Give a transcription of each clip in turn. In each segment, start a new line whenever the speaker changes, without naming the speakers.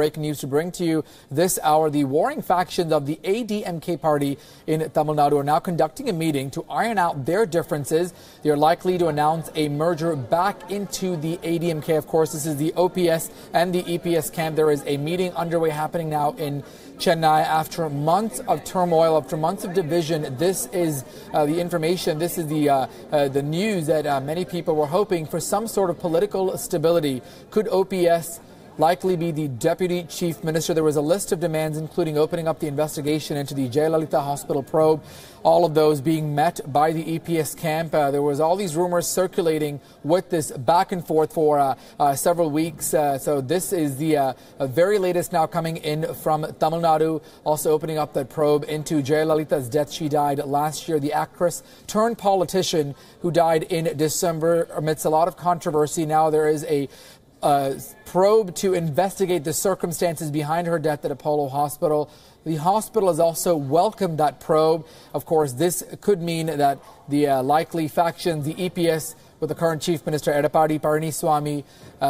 breaking news to bring to you this hour. The warring factions of the AIADMK party in Tamil Nadu are now conducting a meeting to iron out their differences. They are likely to announce a merger back into the AIADMK. Of course, this is the OPS and the EPS camp. There is a meeting underway happening now in Chennai after months of turmoil, after months of division. This is the information, this is the news that many people were hoping for some sort of political stability. Could OPS likely be the deputy chief minister? There was a list of demands, including opening up the investigation into the Jayalalitha hospital probe. All of those being met by the EPS camp. There was all these rumors circulating with this back and forth for several weeks. So this is the very latest now coming in from Tamil Nadu, also opening up that probe into Jayalalitha's death. She died last year, the actress turned politician who died in December amidst a lot of controversy. Now there is a probe to investigate the circumstances behind her death at Apollo Hospital. The hospital has also welcomed that probe. Of course, this could mean that the likely factions, the EPS with the current Chief Minister Edappadi Paneerselvam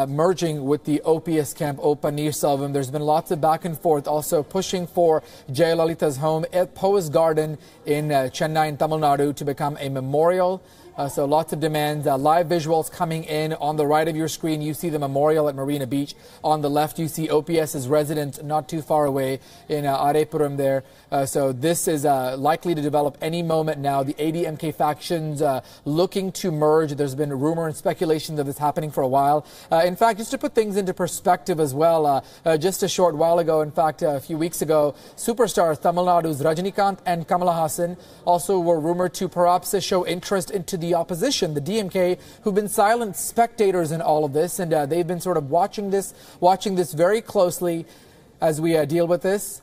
merging with the OPS camp, Paneerselvam. There's been lots of back and forth, also pushing for Jayalalitha's home at Poes Garden in Chennai in Tamil Nadu to become a memorial. So lots of demands. Live visuals coming in. On the right of your screen, you see the memorial at Marina Beach. On the left, you see OPS's residence not too far away in Arepuram there. So this is likely to develop any moment now. The AIADMK factions looking to merge. There's been rumor and speculation of this happening for a while. In fact, just to put things into perspective as well, just a short while ago, in fact, a few weeks ago, superstars Tamil Nadu's Rajinikanth and Kamala Hassan also were rumored to perhaps show interest into the opposition, the DMK, who've been silent spectators in all of this, and they've been sort of watching this very closely as we deal with this.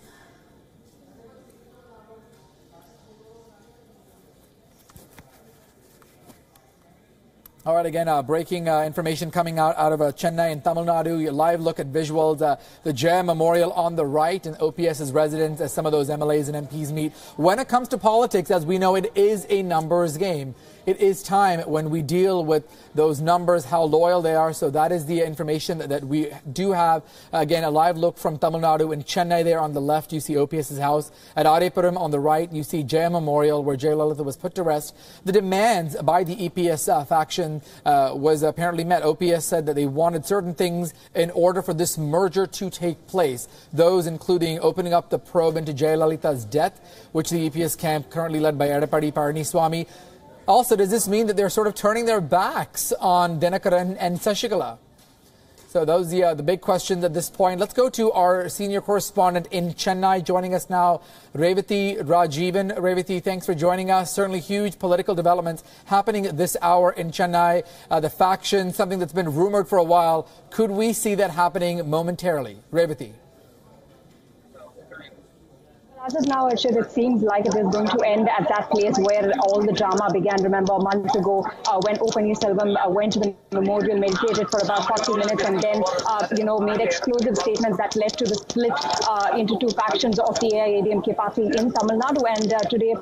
All right, again, breaking information coming out of Chennai and Tamil Nadu. A live look at visuals. The Jaya Memorial on the right and OPS's residence as some of those MLAs and MPs meet. When it comes to politics, as we know, it is a numbers game. It is time when we deal with those numbers, how loyal they are. So that is the information that we do have. Again, a live look from Tamil Nadu. In Chennai there on the left, you see OPS's house. At Arepuram on the right, you see Jaya Memorial, where Jayalalitha was put to rest. The demands by the EPS faction was apparently met. OPS said that they wanted certain things in order for this merger to take place. Those including opening up the probe into Jayalalitha's death, which the EPS camp currently led by Edappadi Paneerselvam. Also, does this mean that they're sort of turning their backs on Dinakaran and Sashikala? So those are the big questions at this point. Let's go to our senior correspondent in Chennai. Joining us now, Revathi Rajivan. Revathi, thanks for joining us. Certainly huge political developments happening this hour in Chennai. The faction, something that's been rumored for a while. Could we see that happening momentarily? Revathi.
As of now, Arshad, it seems like it is going to end at that place where all the drama began. Remember, a month ago when Paneerselvam went to the memorial, meditated for about 40 minutes and then, made explosive statements that led to the split into two factions of the AIADMK party in Tamil Nadu. And today,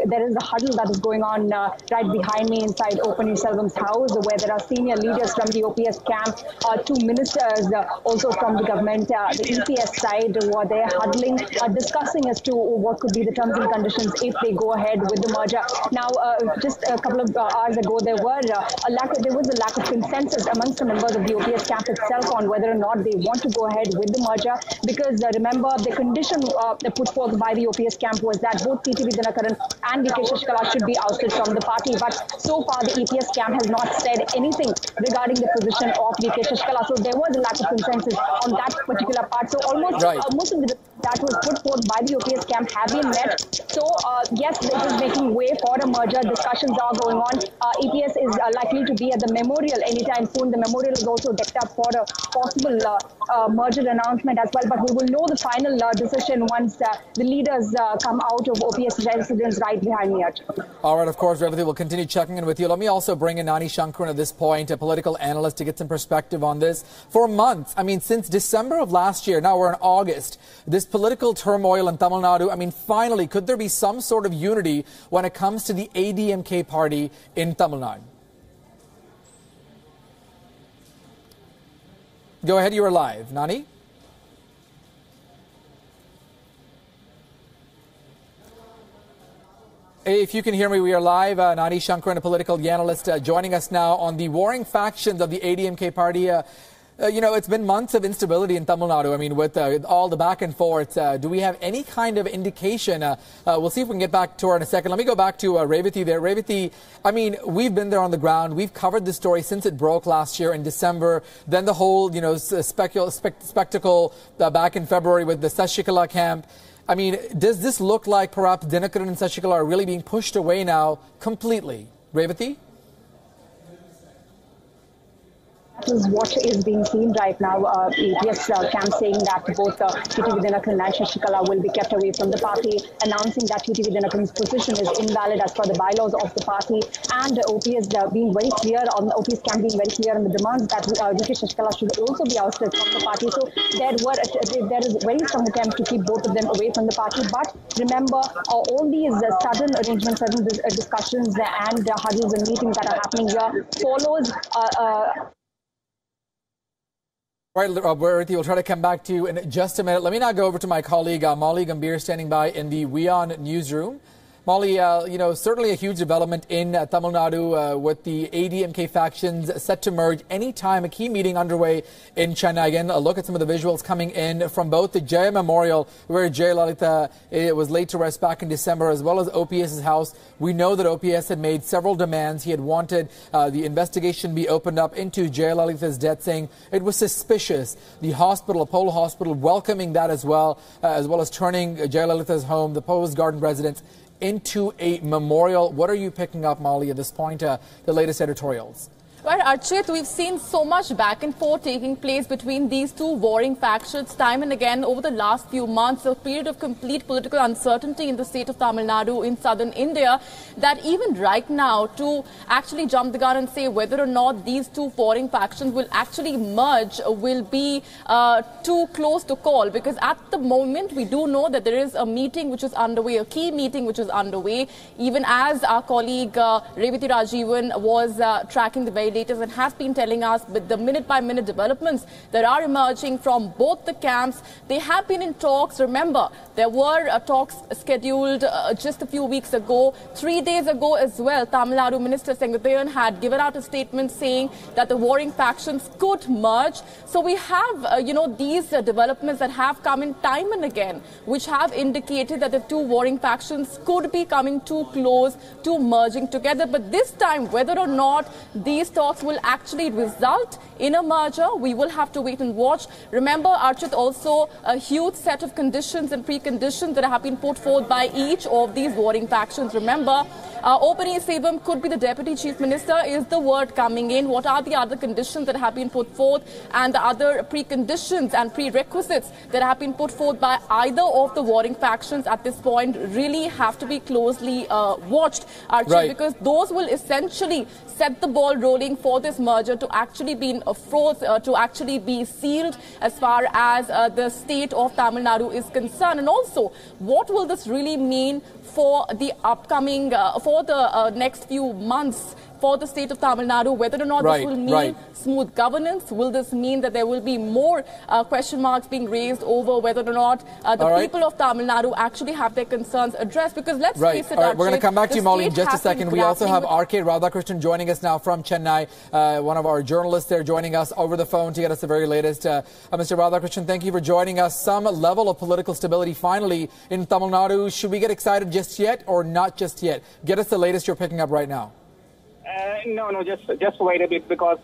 there is a huddle that is going on right behind me inside Paneerselvam's house, where there are senior leaders from the OPS camp, two ministers also from the government, the EPS side, who are there huddling, discussing as to what could be the terms and conditions if they go ahead with the merger. Now, just a couple of hours ago, there was a lack of consensus amongst the members of the OPS camp itself on whether or not they want to go ahead with the merger. Because remember, the condition put forth by the OPS camp was that both TTV Dinakaran and VK Shashikala should be ousted from the party. But so far, the EPS camp has not said anything regarding the position of VK Shashikala. So there was a lack of consensus on that particular part. So almost most of the that was put forth by the OPS camp have been met. So, yes, this is making way for a merger. Discussions are going on. EPS is likely to be at the memorial anytime soon. The memorial is also decked up for a possible merger announcement as well. But we will know the final decision once the leaders come out of OPS residence right behind me.
All right, of course, Revathi, we'll continue checking in with you. Let me also bring in Nani Shankaran at this point, a political analyst, to get some perspective on this. For months, I mean, since December of last year, now we're in August, this political turmoil in Tamil Nadu, I mean, finally, could there be some sort of unity when it comes to the AIADMK party in Tamil Nadu? Go ahead, you are live. Nani? If you can hear me, we are live. Nani Shankaran, a political analyst, joining us now on the warring factions of the AIADMK party. It's been months of instability in Tamil Nadu. I mean, with all the back and forth, do we have any kind of indication? We'll see if we can get back to her in a second. Let me go back to Revathi there. Revathi, I mean, we've been there on the ground. We've covered this story since it broke last year in December. Then the whole, spectacle back in February with the Sashikala camp. I mean, does this look like perhaps Dinakaran and Sashikala are really being pushed away now completely? Revathi?
That is what is being seen right now. ATS camp saying that both TTV Dinakaran and Sashikala will be kept away from the party, announcing that TTV Dinakaran's position is invalid as per the bylaws of the party, and OPS being very clear on the OPS camp being very clear on the demands that DK Sashikala should also be ousted from the party. So there is very strong attempt to keep both of them away from the party. But remember, all these sudden arrangements, sudden discussions and huddles and meetings that are happening here follows.
Right, Revathi, we'll try to come back to you in just a minute. Let me now go over to my colleague, Molly Gambhir, standing by in the WION newsroom. Molly, certainly a huge development in Tamil Nadu with the AIADMK factions set to merge anytime. A key meeting underway in Chennai. Again, a look at some of the visuals coming in from both the Jaya Memorial, where Jayalalitha was laid to rest back in December, as well as OPS's house. We know that OPS had made several demands. He had wanted the investigation be opened up into Jayalalitha's death, saying it was suspicious. The hospital, Apollo Hospital, welcoming that as well as turning Jayalalitha's home, the Post Garden residence, into a memorial. What are you picking up, Molly, at this point, the latest editorials?
Right, Archit, we've seen so much back and forth taking place between these two warring factions time and again over the last few months, a period of complete political uncertainty in the state of Tamil Nadu in southern India, that even right now to actually jump the gun and say whether or not these two warring factions will actually merge will be too close to call, because at the moment we do know that there is a meeting which is underway, a key meeting which is underway, even as our colleague Revathi Rajivan was tracking the very latest and has been telling us with the minute-by-minute developments that are emerging from both the camps. They have been in talks. Remember, there were talks scheduled just a few weeks ago. 3 days ago as well, Tamil Nadu Minister Sengathayan had given out a statement saying that the warring factions could merge. So we have, these developments that have come in time and again, which have indicated that the two warring factions could be coming too close to merging together. But this time, whether or not these talks will actually result in a merger, we will have to wait and watch. Remember, Archit, also a huge set of conditions and preconditions that have been put forth by each of these warring factions. Remember, Paneerselvam could be the Deputy Chief Minister, is the word coming in. What are the other conditions that have been put forth, and the other preconditions and prerequisites that have been put forth by either of the warring factions at this point really have to be closely watched, Archit,
right,
because those will essentially set the ball rolling for this merger to actually be to actually be sealed as far as the state of Tamil Nadu is concerned. And also, what will this really mean for the upcoming, for the next few months for the state of Tamil Nadu, whether or not this will mean smooth governance? Will this mean that there will be more question marks being raised over whether or not the people of Tamil Nadu actually have their concerns addressed? Because let's face it,
we're going to come back to you, Molly, in just a second. We also have R.K. Radhakrishnan joining us now from Chennai, one of our journalists there joining us over the phone to get us the very latest. Mr. Radhakrishnan, thank you for joining us. Some level of political stability finally in Tamil Nadu. Should we get excited just yet or not just yet? Get us the latest you're picking up right now.
No, just wait a bit, because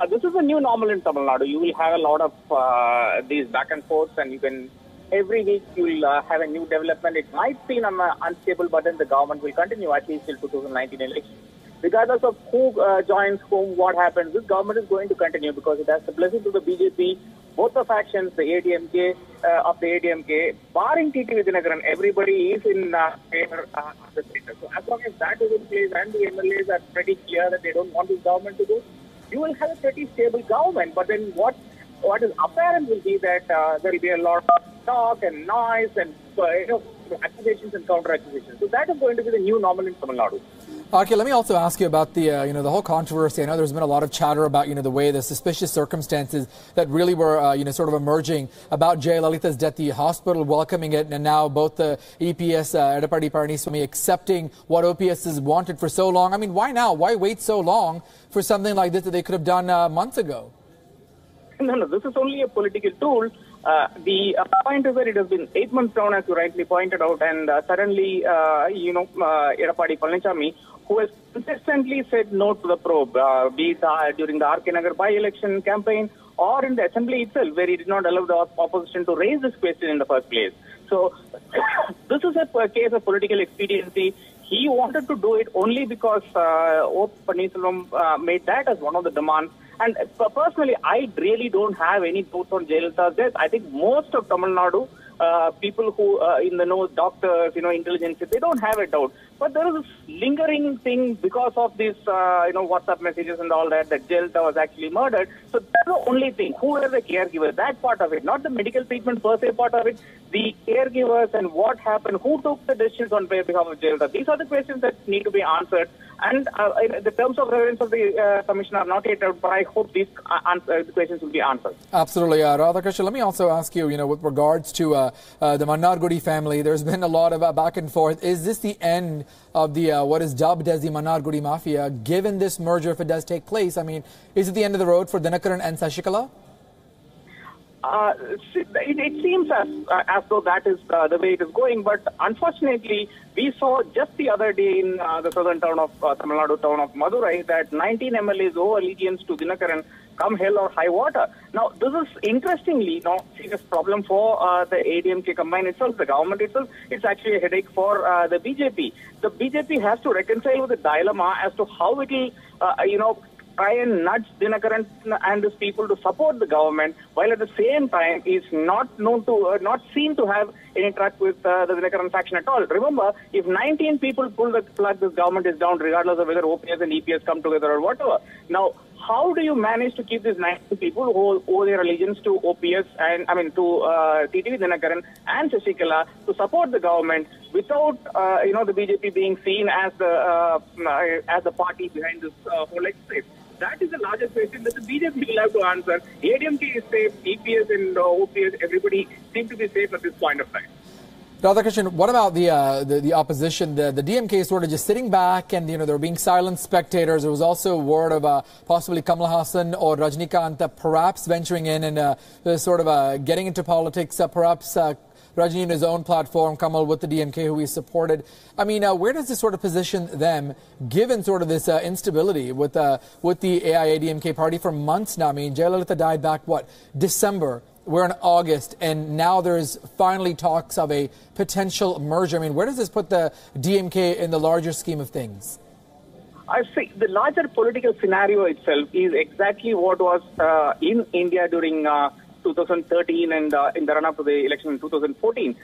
this is a new normal in Tamil Nadu. You will have a lot of these back and forths, and every week you will have a new development. It might seem unstable, but then the government will continue at least till 2019 election. Regardless of who joins whom, what happens, this government is going to continue because it has the blessing to the BJP, both the factions, the AIADMK, of the AIADMK, barring TTV Dinakaran, everybody is in favor of the sector. So as long as that is in place and the MLAs are pretty clear that they don't want this government to do, you will have a pretty stable government. But then what is apparent will be that there will be a lot of talk and noise and accusations and counter accusations. So that is going to be the new normal in Tamil Nadu.
Okay, let me also ask you about the the whole controversy. I know there's been a lot of chatter about the way the suspicious circumstances that really were sort of emerging about Jayalalitha's death, the hospital welcoming it, and now both the EPS Edappadi Paneerselvam accepting what OPS has wanted for so long. I mean, why now? Why wait so long for something like this that they could have done months ago?
No, this is only a political tool. The point is that it has been 8 months down, as you rightly pointed out, and suddenly, Edappadi Paneerselvam, who has consistently said no to the probe, be it during the RK Nagar by-election campaign or in the assembly itself, where he did not allow the opposition to raise this question in the first place. So, this is a case of political expediency. He wanted to do it only because Paneerselvam made that as one of the demands. And personally, I really don't have any doubts on Jayalalitha's death. I think most of Tamil Nadu, people who in the know, doctors, intelligence, they don't have a doubt. But there is this lingering thing because of these, WhatsApp messages and all that Jayalalitha was actually murdered. So that's the only thing. Who are the caregivers? That part of it, not the medical treatment per se part of it. The caregivers and what happened, who took the decisions on behalf of Jayalalitha. These are the questions that need to be answered. And the terms of reference of the commission are not yet out, but I hope these questions will be answered.
Absolutely. Radhakrishnan, let me also ask you, with regards to the Mannargudi family, there's been a lot of back and forth. Is this the end of the what is dubbed as the Mannargudi Mafia, given this merger, if it does take place? I mean, is it the end of the road for Dinakaran and Sashikala?
It seems as though that is the way it is going, but unfortunately, we saw just the other day in the southern town of Tamil Nadu town of Madurai that 19 MLAs owe allegiance to Dinakaran come hell or high water. Now, this is interestingly not a serious problem for the AIADMK combine itself, the government itself. It's actually a headache for the BJP. The BJP has to reconcile with the dilemma as to how it will, try and nudge Dinakaran and his people to support the government, while at the same time is not seen to have any track with the Dinakaran faction at all. Remember, if 19 people pull the plug, this government is down, regardless of whether OPS and EPS come together or whatever. Now, how do you manage to keep these 19 people who owe their allegiance to OPS and to TTV Dinakaran and Shashikala to support the government without the BJP being seen as the party behind this whole exercise? That is the largest question that the BJP will have to answer. AIADMK is safe, EPS and OPS, everybody seem to be safe at this point of time.
Radhakrishnan, what about the opposition? The DMK is sort of just sitting back and, they were being silent spectators. There was also word of possibly Kamal Hassan or Rajnikant perhaps venturing in and sort of getting into politics, perhaps Rajni in his own platform, Kamal with the DMK who he supported. I mean, where does this sort of position them, given sort of this instability with the AIADMK party for months now? I mean, Jayalalitha died back, December? We're in August, and now there's finally talks of a potential merger. I mean, where does this put the DMK in the larger scheme of things?
I see the larger political scenario itself is exactly what was in India during 2013 and in the run-up to the election in 2014.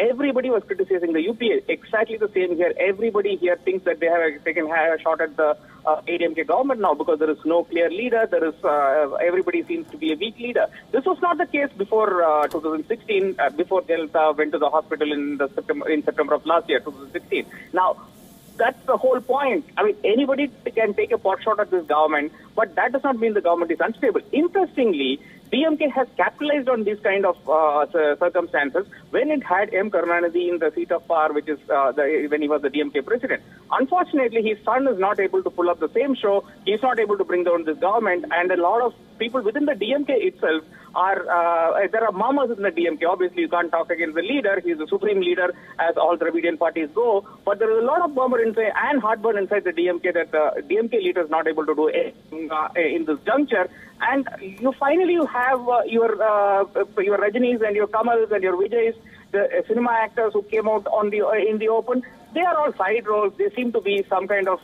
Everybody was criticizing the UPA. Exactly the same here. Everybody here thinks that they have taken a shot at the AIADMK government now because there is no clear leader. There is everybody seems to be a weak leader. This was not the case before 2016, before Jayalalitha went to the hospital in September of last year, 2016. Now, that's the whole point. I mean, anybody can take a pot shot at this government, but that does not mean the government is unstable. Interestingly, DMK has capitalized on these kind of circumstances when it had M. Karunanidhi in the seat of power, which is when he was the DMK president. Unfortunately, his son is not able to pull up the same show. He's not able to bring down this government, and a lot of people within the DMK itself there are mamas in the DMK. Obviously, you can't talk against the leader. He's the supreme leader, as all Dravidian parties go. But there is a lot of murmur inside and heartburn inside the DMK that the DMK leader is not able to do anything in this juncture. And you finally have your Rajanis and your Kamals and your Vijays, the cinema actors who came out in the open. They are all side roles. They seem to be some kind of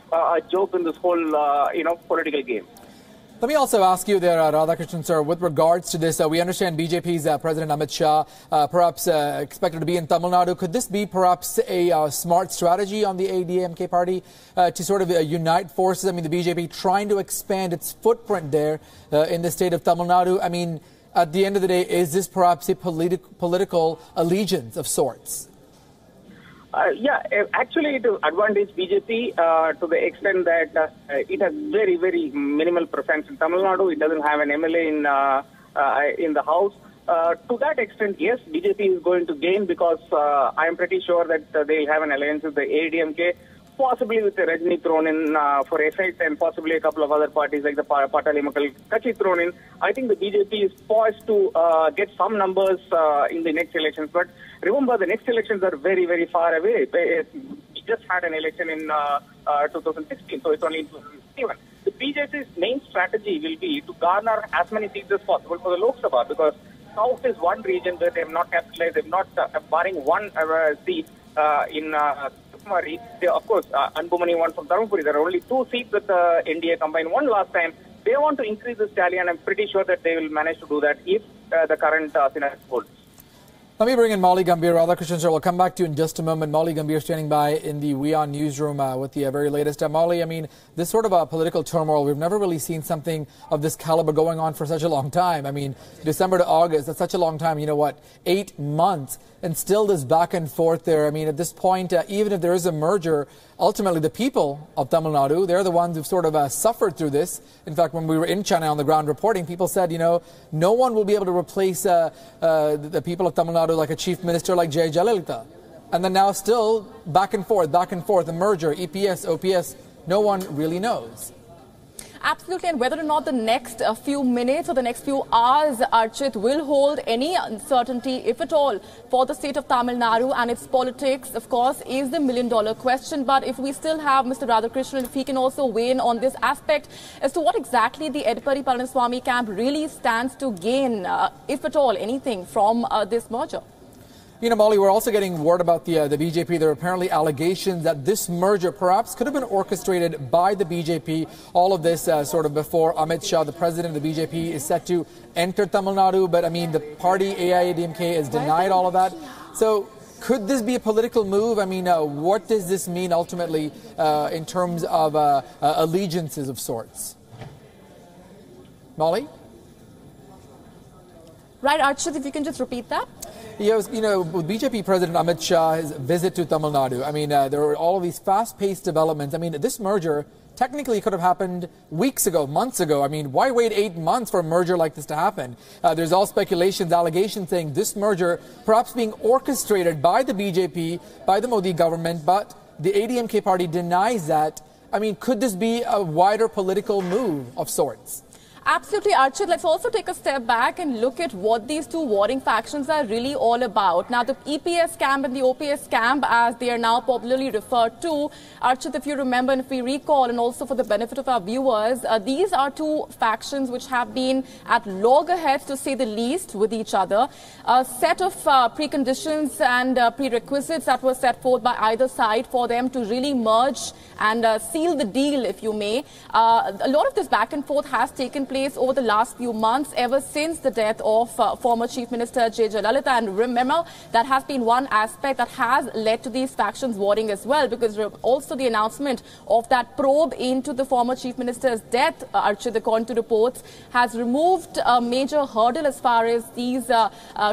joke in this whole political game.
Let me also ask you there, Radhakrishnan sir, with regards to this, we understand BJP's President Amit Shah perhaps expected to be in Tamil Nadu. Could this be perhaps a smart strategy on the AIADMK party to sort of unite forces? I mean, the BJP trying to expand its footprint there in the state of Tamil Nadu. I mean, at the end of the day, is this perhaps a political allegiance of sorts?
Actually it will advantage BJP to the extent that it has very, very minimal presence in Tamil Nadu. It doesn't have an MLA in the House. To that extent, yes, BJP is going to gain because I am pretty sure that they'll have an alliance with the AIADMK, possibly with the Rajni thrown in for effect, and possibly a couple of other parties like the Patali Makal Kachi thrown in. I think the BJP is poised to get some numbers in the next elections. But remember, the next elections are very, very far away. We just had an election in 2016, so it's only in 2007. The BJP's main strategy will be to garner as many seats as possible for the Lok Sabha, because South is one region where they have not capitalized, they have not, barring one seat in Kumari. They, of course, Anbumani won from Dharmapuri. There are only 2 seats that the NDA combined won last time. They want to increase this tally, and I'm pretty sure that they will manage to do that if the current scenario holds.
Let me bring in Molly Gambhir. Radhakrishnan sir, we'll come back to you in just a moment. Molly Gambhir standing by in the WION newsroom with the very latest. Molly, I mean, this sort of a political turmoil, we've never really seen something of this caliber going on for such a long time. I mean, December to August, that's such a long time. You know what, 8 months, and still this back and forth there. I mean, at this point, even if there is a merger, ultimately the people of Tamil Nadu, they're the ones who've sort of suffered through this. In fact, when we were in Chennai on the ground reporting, people said, you know, no one will be able to replace the people of Tamil Nadu like a chief minister like J. Jayalalitha. And then now still back and forth, the merger, EPS, OPS, no one really knows.
Absolutely, and whether or not the next few minutes or the next few hours, Archit, will hold any uncertainty, if at all, for the state of Tamil Nadu and its politics, of course, is the million-dollar question. But if we still have Mr. Radhakrishnan, if he can also weigh in on this aspect as to what exactly the Edapadi Paneerselvam camp really stands to gain, if at all, anything from this merger.
You know, Molly, we're also getting word about the BJP. There are apparently allegations that this merger perhaps could have been orchestrated by the BJP. All of this sort of before Amit Shah, the president of the BJP, is set to enter Tamil Nadu. But, I mean, the party AIADMK has denied all of that. So could this be a political move? I mean, what does this mean ultimately in terms of allegiances of sorts? Molly?
Right, Archit, if you can just repeat that.
Yes, you know, with BJP President Amit Shah's visit to Tamil Nadu, I mean, there were all of these fast-paced developments. I mean, this merger technically could have happened weeks ago, months ago. I mean, why wait 8 months for a merger like this to happen? There's all speculations, allegations saying this merger perhaps being orchestrated by the BJP, by the Modi government, but the ADMK party denies that. I mean, could this be a wider political move of sorts?
Absolutely, Archit. Let's also take a step back and look at what these two warring factions are really all about. Now, the EPS camp and the OPS camp, as they are now popularly referred to, Archit, if you remember and if we recall, and also for the benefit of our viewers, these are two factions which have been at loggerheads, to say the least, with each other. A set of preconditions and prerequisites that were set forth by either side for them to really merge and seal the deal, if you may. A lot of this back and forth has taken place over the last few months, ever since the death of former Chief Minister J. Jayalalitha. And remember, that has been one aspect that has led to these factions warring as well, because also the announcement of that probe into the former Chief Minister's death, Archit, according to reports, has removed a major hurdle as far as these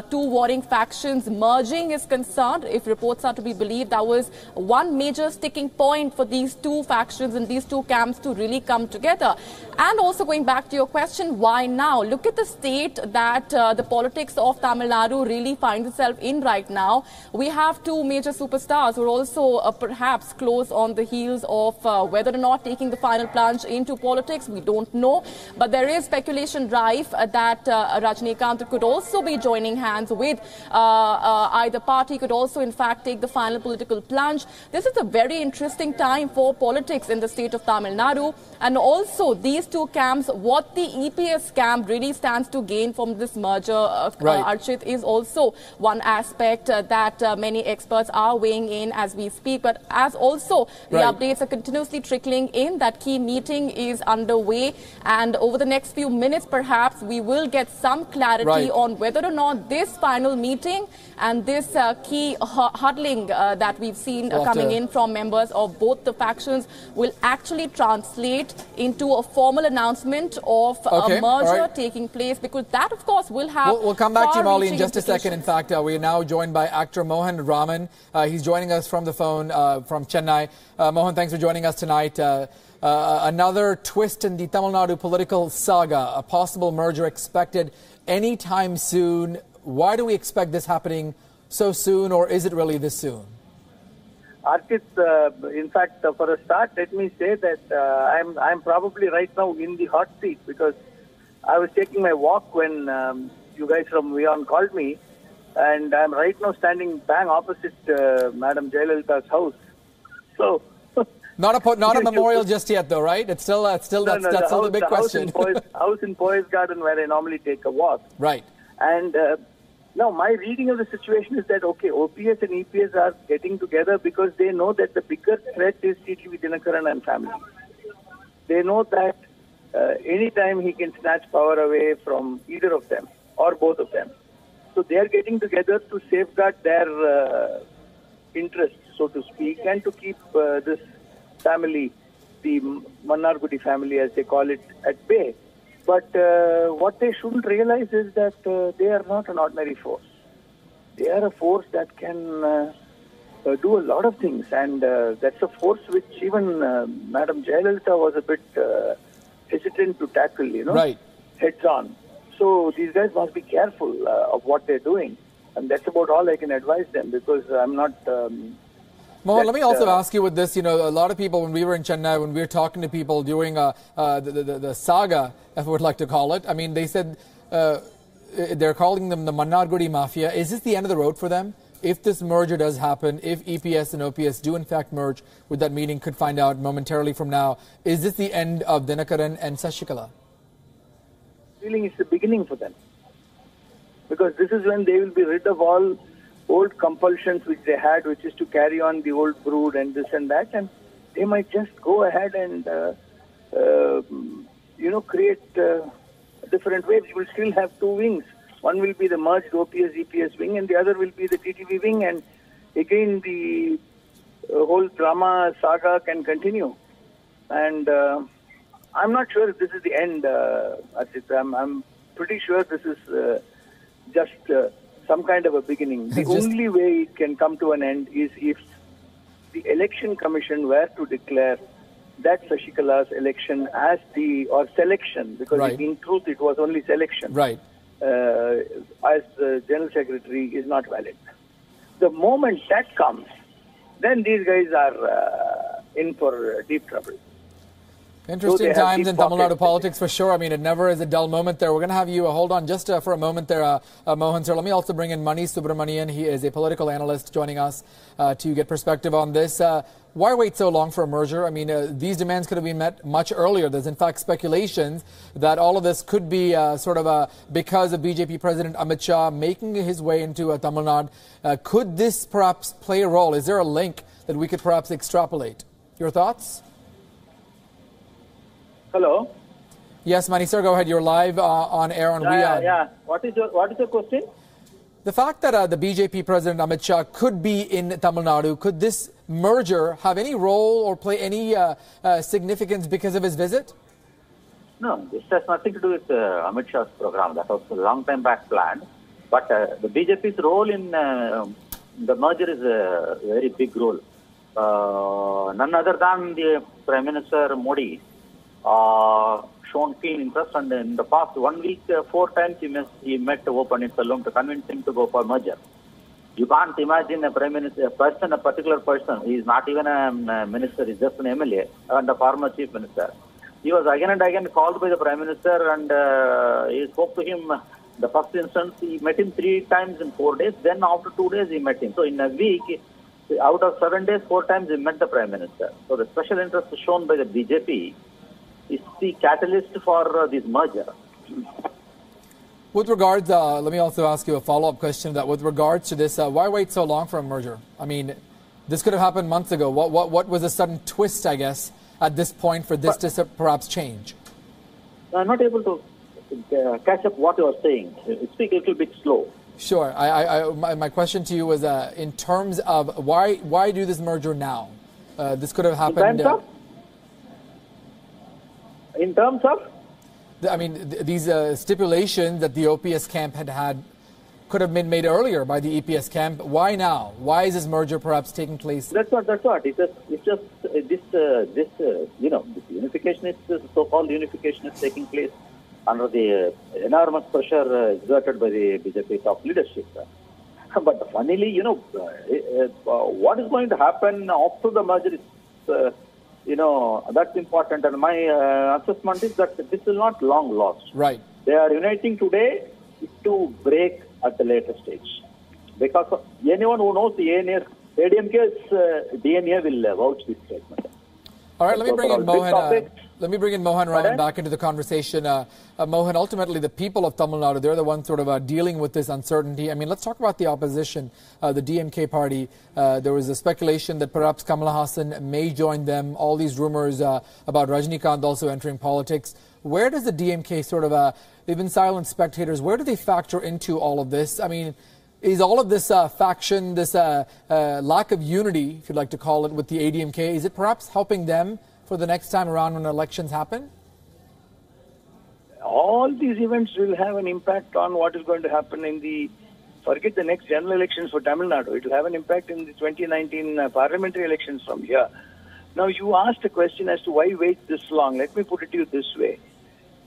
two warring factions merging is concerned. If reports are to be believed, that was one major sticking point for these two factions and these two camps to really come together. And also going back to your question, why now? Look at the state that the politics of Tamil Nadu really finds itself in right now. We have two major superstars who are also perhaps close on the heels of whether or not taking the final plunge into politics. We don't know. But there is speculation rife that Rajnikant could also be joining hands with either party, could also in fact take the final political plunge. This is a very interesting time for politics in the state of Tamil Nadu. And also these two camps, what the EPS camp really stands to gain from this merger, Archit, is also one aspect that many experts are weighing in as we speak. But as also the updates are continuously trickling in, that key meeting is underway. And over the next few minutes, perhaps, we will get some clarity on whether or not this final meeting and this key huddling that we've seen coming in from members of both the factions will actually translate into a formal announcement of of a merger taking place? Because that, of course, will have...
We'll come back to you, Molly, in just a second. In fact, we are now joined by actor Mohan Raman. He's joining us from the phone from Chennai. Mohan, thanks for joining us tonight. Another twist in the Tamil Nadu political saga, a possible merger expected anytime soon. Why do we expect this happening so soon, or is it really this soon?
Archit, in fact, for a start, let me say that I'm probably right now in the hot seat because I was taking my walk when you guys from WION called me, and I'm right now standing bang opposite Madam Jayalalitha's house. So,
not a memorial just yet, though, right? It's still that's still the big question.
House in Poise Garden, where I normally take a walk.
Right.
And now, my reading of the situation is that, okay, OPS and EPS are getting together because they know that the bigger threat is TTV Dinakaran and family. They know that anytime he can snatch power away from either of them or both of them. So they are getting together to safeguard their interests, so to speak, and to keep this family, the Mannargudi family, as they call it, at bay. But what they shouldn't realize is that they are not an ordinary force. They are a force that can do a lot of things, and that's a force which even Madam Jayalalitha was a bit hesitant to tackle,
right,
heads on. So these guys must be careful of what they're doing, and that's about all I can advise them because I'm not...
Mohan, let me also ask you with this, a lot of people, when we were in Chennai, when we were talking to people during the saga, if we would like to call it, I mean, they said they're calling them the Mannargudi Mafia. Is this the end of the road for them? If this merger does happen, if EPS and OPS do in fact merge, with that meeting could find out momentarily from now, is this the end of Dinakaran and Sashikala?
Feeling it's the beginning for them. Because this is when they will be rid of all old compulsions which they had, which is to carry on the old brood and this and that, and they might just go ahead and, create different waves. You will still have two wings. One will be the merged OPS-EPS wing, and the other will be the TTV wing, and again the whole drama saga can continue. And I'm not sure if this is the end, Archit. I'm pretty sure this is just... some kind of a beginning. The only way it can come to an end is if the election commission were to declare that Sashikala's election as or selection, because in truth it was only selection,
right,
as the General Secretary is not valid. The moment that comes, then these guys are in for deep trouble.
Interesting times in Tamil Nadu politics for sure. I mean, it never is a dull moment there. We're going to have you hold on just for a moment there, Mohan, sir. Let me also bring in Mani Subramanian. He is a political analyst joining us to get perspective on this. Why wait so long for a merger? I mean, these demands could have been met much earlier. There's in fact speculations that all of this could be because of BJP President Amit Shah making his way into Tamil Nadu. Could this perhaps play a role? Is there a link that we could perhaps extrapolate? Your thoughts?
Hello.
Yes, Mani sir, go ahead. You're live on air on WION.
Yeah. What is your question?
The fact that the BJP President Amit Shah could be in Tamil Nadu, could this merger have any role or play any significance because of his visit?
No, this has nothing to do with Amit Shah's program. That was a long time back planned. But the BJP's role in the merger is a very big role. None other than the Prime Minister Modi shown keen interest, and in the past 1 week, 4 times he met Paneerselvam to convince him to go for merger. You can't imagine a prime minister, a particular person. He is not even a minister. He's just an MLA and a former chief minister. He was again and again called by the prime minister, and he spoke to him. The first instance, he met him 3 times in 4 days. Then after 2 days, he met him. So in a week, out of 7 days, 4 times he met the prime minister. So the special interest shown by the BJP is the catalyst for this merger.
With regards, let me also ask you a follow-up question. That with regards to this, why wait so long for a merger? I mean, this could have happened months ago. What was a sudden twist, I guess, at this point for this to perhaps change?
I'm not able to catch up what you are saying. Speak a little bit slow.
Sure. My question to you was in terms of why do this merger now? This could have happened.
In terms of?
these stipulations that the OPS camp had could have been made earlier by the EPS camp. Why now? Why is this merger perhaps taking place?
That's what. It's just this unification is so-called unification is taking place under the enormous pressure exerted by the BJP top leadership. But funnily, what is going to happen after the merger is, that's important. And my assessment is that this is not long lost.
Right.
They are uniting today to break at a later stage. Because anyone who knows the AIADMK's DNA will vouch this statement.
All right, let me bring in Mohan. Let me bring in Mohan Raman back into the conversation. Mohan, ultimately, the people of Tamil Nadu, they're the ones sort of dealing with this uncertainty. I mean, let's talk about the opposition, the DMK party. There was a speculation that perhaps Kamal Haasan may join them. All these rumors about Rajinikanth also entering politics. Where does the DMK sort of, they've been silent spectators, where do they factor into all of this? I mean, is all of this faction, this lack of unity, if you'd like to call it, with the AIADMK, is it perhaps helping them for the next time around when elections happen?
All these events will have an impact on what is going to happen forget the next general elections for Tamil Nadu. It will have an impact in the 2019 parliamentary elections from here. Now, you asked a question as to why wait this long. Let me put it to you this way.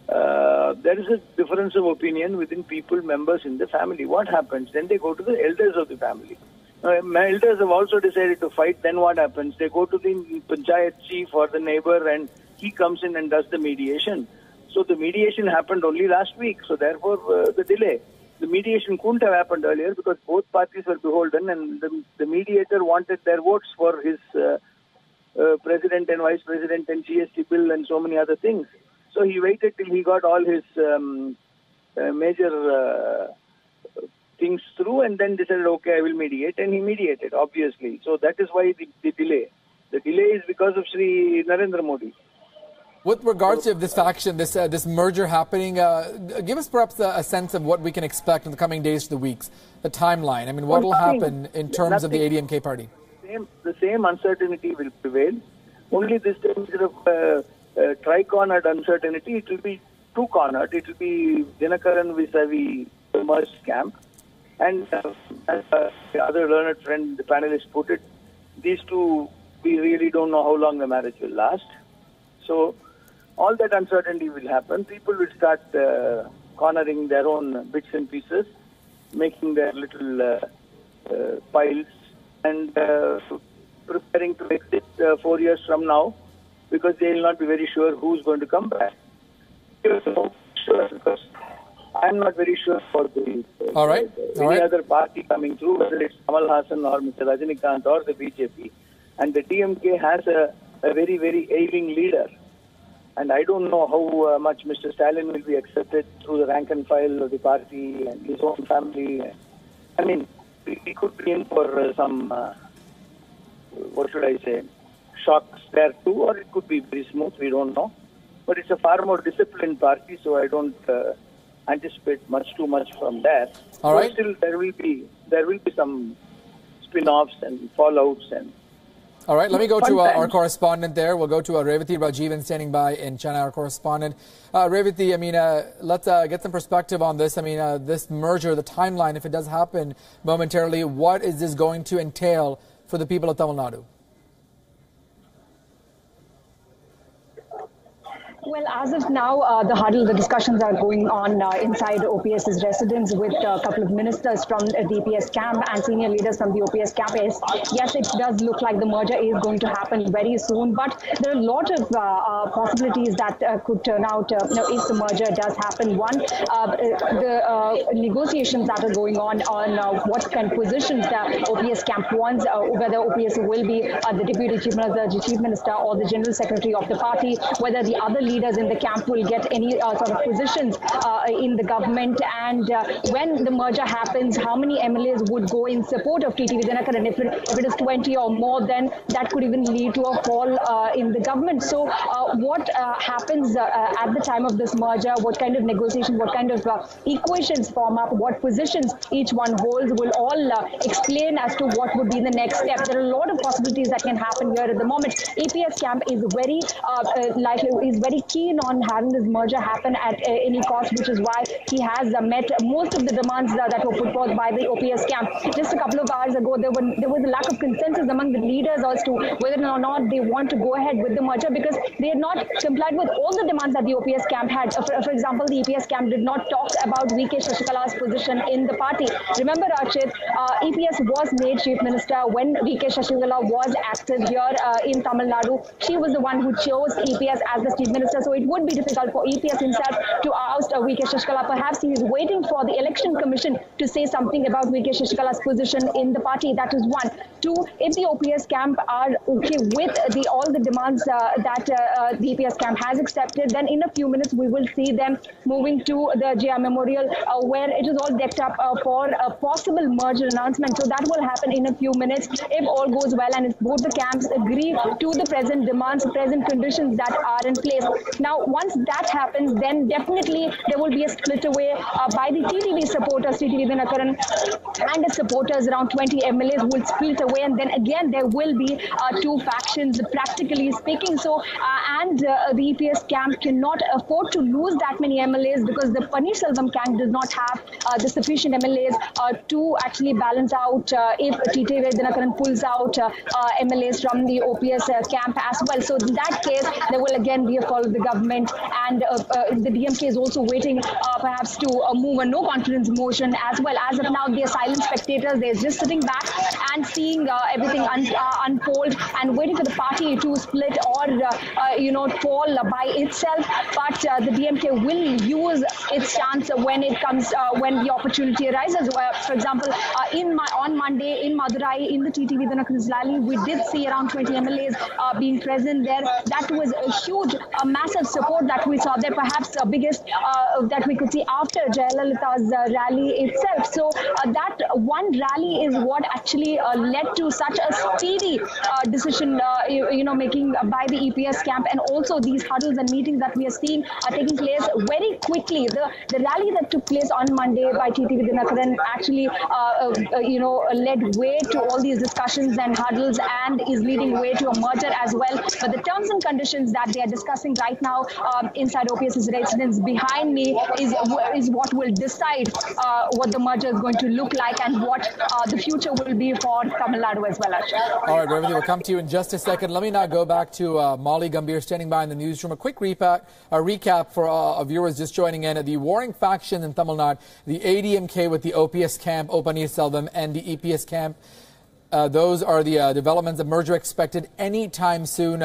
There is a difference of opinion within people, members in the family. What happens? Then they go to the elders of the family. My elders have also decided to fight. Then what happens? They go to the panchayat chief or the neighbor, and he comes in and does the mediation. So the mediation happened only last week. So therefore, the delay. The mediation couldn't have happened earlier because both parties were beholden, and the mediator wanted their votes for his president and vice president and GST bill and so many other things. So he waited till he got all his major things through, and then decided, okay, I will mediate, and he mediated, obviously. So that is why the delay. The delay is because of Shri Narendra Modi.
With regards to this faction, this merger happening, give us perhaps a sense of what we can expect in the coming days to the weeks, the timeline. I mean, what will happen in terms of the AIADMK party?
The same uncertainty will prevail. Only this time, instead of tri-cornered uncertainty, it will be two-cornered. It will be Dinakaran vis-a-vis the merged camp. And as the other learned friend, the panelist, put it, these two, we really don't know how long the marriage will last. So all that uncertainty will happen. People will start cornering their own bits and pieces, making their little piles, and preparing to exit 4 years from now, because they will not be very sure who's going to come back. Because I'm not very sure for the any other party coming through, whether it's Kamal Haasan or Mr. Rajinikanth or the BJP. And the DMK has a very, very ailing leader. And I don't know how much Mr. Stalin will be accepted through the rank and file of the party and his own family. I mean, he could be in for some, shocks there too, or it could be very smooth, we don't know. But it's a far more disciplined party, so I don't anticipate too much from there.
All right.
But still, there will be some spin-offs and fallouts and.
All right, let me go to our correspondent there. We'll go to Revathi Rajivan standing by in Chennai, our correspondent. Revathi, I mean, let's get some perspective on this. I mean, this merger, the timeline, if it does happen momentarily, what is this going to entail for the people of Tamil Nadu?
Well, as of now, the discussions are going on inside OPS's residence with a couple of ministers from the EPS camp and senior leaders from the OPS camp. Yes, it does look like the merger is going to happen very soon, but there are a lot of possibilities that could turn out if the merger does happen. One, the negotiations that are going on what kind of positions the OPS camp wants, whether OPS will be the deputy chief minister or the general secretary of the party, whether the other leaders in the camp will get any sort of positions in the government, and when the merger happens, how many MLAs would go in support of TT Vidyanathan, and if it is 20 or more, then that could even lead to a fall in the government. So what happens at the time of this merger, what kind of negotiation, what kind of equations form up, what positions each one holds will all explain as to what would be the next step. There are a lot of possibilities that can happen here at the moment. EPS camp is very keen on having this merger happen at any cost, which is why he has met most of the demands that were put forth by the OPS camp. Just a couple of hours ago, there was a lack of consensus among the leaders as to whether or not they want to go ahead with the merger, because they had not complied with all the demands that the OPS camp had. For example, the EPS camp did not talk about VK Shashikala's position in the party. Remember, Archit, EPS was made chief minister when VK Shashikala was active here in Tamil Nadu. She was the one who chose EPS as the chief minister, so it would be difficult for EPS himself to oust VK Shashikala. Perhaps he is waiting for the election commission to say something about VK Shashikala's position in the party. That is one. Two, if the OPS camp are okay with all the demands that the EPS camp has accepted, then in a few minutes we will see them moving to the JR Memorial, where it is all decked up for a possible merger announcement. So that will happen in a few minutes if all goes well and if both the camps agree to the present demands, present conditions that are in place. Now, once that happens, then definitely there will be a split away by the TTV supporters, TTV Dinakaran and its supporters, around 20 MLAs will split away, and then again there will be two factions, practically speaking. So, the EPS camp cannot afford to lose that many MLAs, because the Paneerselvam camp does not have the sufficient MLAs to actually balance out if TTV Dinakaran pulls out MLAs from the OPS camp as well. So in that case, there will again be a fall of the government, and the DMK is also waiting perhaps to move a no confidence motion as well. As of now, they are silent spectators. They're just sitting back and seeing everything unfold and waiting for the party to split or fall by itself. But the DMK will use its chance when it comes, when the opportunity arises. For example, on Monday in Madurai, in the TTV Dinakaran's rally, we did see around 20 MLAs being present there. That was a huge, massive support that we saw there, perhaps the biggest that we could see after Jayalalitha's rally itself. So that one rally is what actually led to such a speedy decision, making by the EPS camp, and also these huddles and meetings that we are seeing are taking place very quickly. The rally that took place on Monday by TTV Dinakaran actually, led way to all these discussions and huddles, and is leading way to a merger as well. But the terms and conditions that they are discussing right now inside OPS's residence behind me is what will decide what the merger is going to look like and what the future will be for Tamil Nadu as well.
All right, Revati, we'll come to you in just a second. Let me now go back to Molly Gambhir standing by in the newsroom. A quick recap for viewers just joining in. The warring faction in Tamil Nadu, the AIADMK with the OPS camp, Paneerselvam, and the EPS camp. Those are the developments. The merger expected anytime soon.